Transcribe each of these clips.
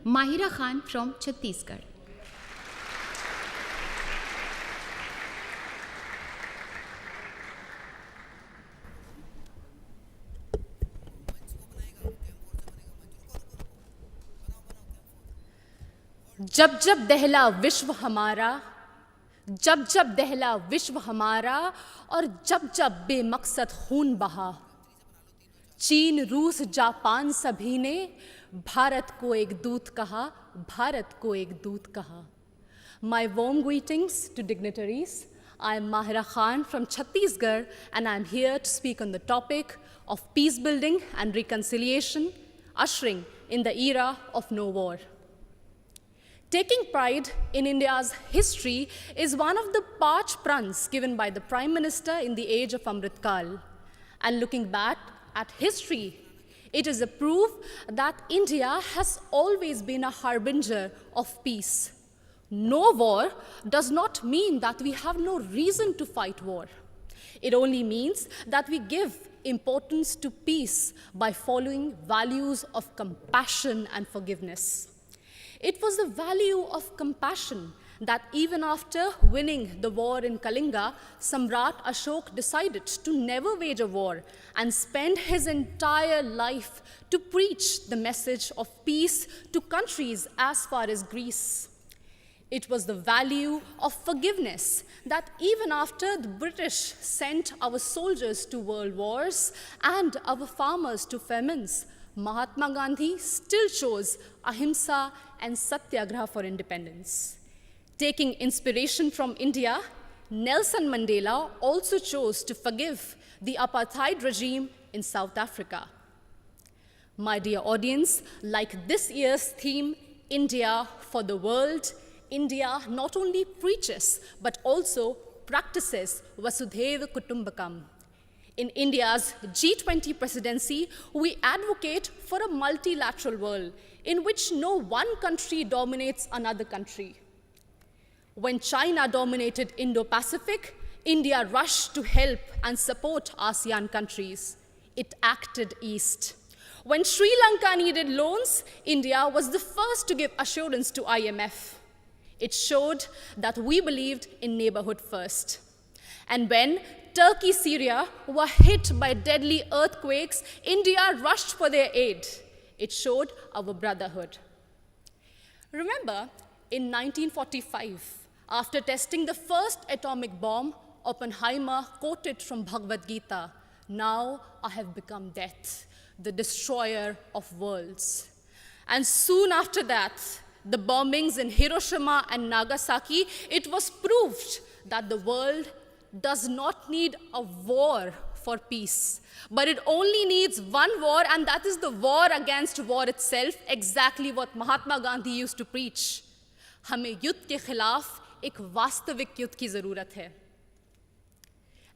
Mahira Khan from Chhattisgarh. जब जब दहला विश्व हमारा, जब जब दहला विश्व हमारा, और जब जब बेमकसद खून बहा, चीन रूस जापान सभी ने भारत को एक दूत कहा, भारत को एक दूत कहा. My warm greetings to dignitaries. I am Mahira Khan from Chhattisgarh, and I am here to speak on the topic of peace building and reconciliation, ushering in the era of no war. Taking pride in India's history is one of the parch prans given by the Prime Minister in the age of Amrit Kal. And looking back at history, it is a proof that India has always been a harbinger of peace. No war does not mean that we have no reason to fight war. It only means that we give importance to peace by following values of compassion and forgiveness. It was the value of compassion that even after winning the war in Kalinga, Samrat Ashok decided to never wage a war and spend his entire life to preach the message of peace to countries as far as Greece. It was the value of forgiveness that even after the British sent our soldiers to world wars and our farmers to famines, Mahatma Gandhi still chose ahimsa and satyagraha for independence. Taking inspiration from India, Nelson Mandela also chose to forgive the apartheid regime in South Africa. My dear audience, like this year's theme, India for the World, India not only preaches but also practices Vasudhaiva Kutumbakam. In India's G20 presidency, we advocate for a multilateral world in which no one country dominates another country. When China dominated Indo-Pacific, India rushed to help and support ASEAN countries. It acted east. When Sri Lanka needed loans, India was the first to give assurance to IMF. It showed that we believed in neighborhood first. And when Turkey, Syria were hit by deadly earthquakes, India rushed for their aid. It showed our brotherhood. Remember, in 1945, after testing the first atomic bomb, Oppenheimer quoted from Bhagavad Gita, "Now I have become death, the destroyer of worlds." And soon after that, the bombings in Hiroshima and Nagasaki, it was proved that the world does not need a war for peace, but it only needs one war, and that is the war against war itself, exactly what Mahatma Gandhi used to preach. हमें युद्ध के खिलाफ एक वास्तविक युद्ध की ज़रूरत है.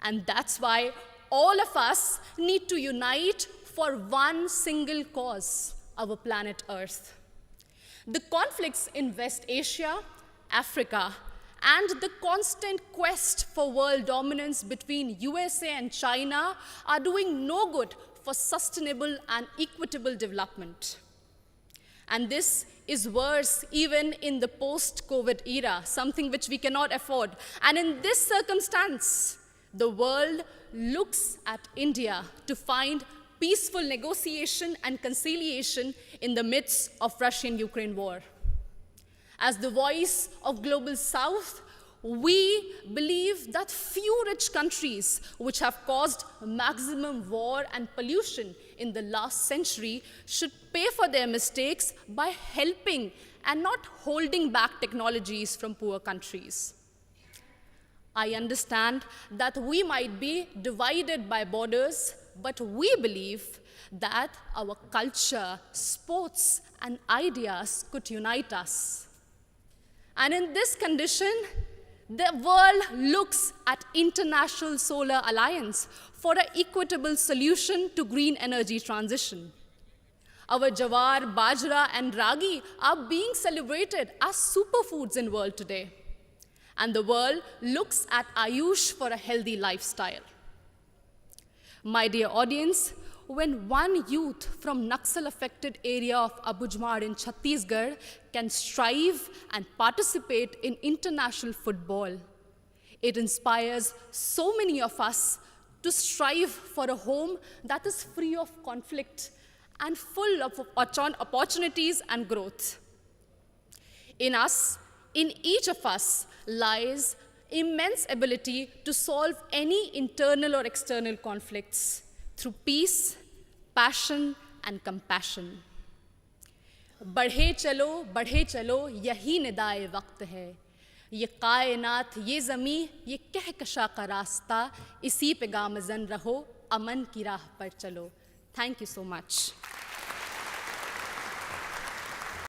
And that's why all of us need to unite for one single cause, our planet Earth. The conflicts in West Asia, Africa, and the constant quest for world dominance between USA and China are doing no good for sustainable and equitable development. And this is worse even in the post-COVID era, something which we cannot afford. And in this circumstance, the world looks at India to find peaceful negotiation and conciliation in the midst of Russian-Ukraine war. As the voice of Global South, we believe that few rich countries which have caused maximum war and pollution in the last century should pay for their mistakes by helping and not holding back technologies from poor countries. I understand that we might be divided by borders, but we believe that our culture, sports, and ideas could unite us. And in this condition, the world looks at International Solar Alliance for an equitable solution to green energy transition. Our jawar, bajra, and ragi are being celebrated as superfoods in the world today. And the world looks at Ayush for a healthy lifestyle. My dear audience, when one youth from Naxal-affected area of Abujamar in Chhattisgarh can strive and participate in international football. It inspires so many of us to strive for a home that is free of conflict and full of opportunities and growth. In us, in each of us, lies immense ability to solve any internal or external conflicts through peace, passion, and compassion. बढ़े चलो यही निदाए वक्त है, ये कायनात, ये ज़मी, ये कहकशा का रास्ता, इसी पे गामज़न रहो, अमन की राह पर चलो. Thank you so much.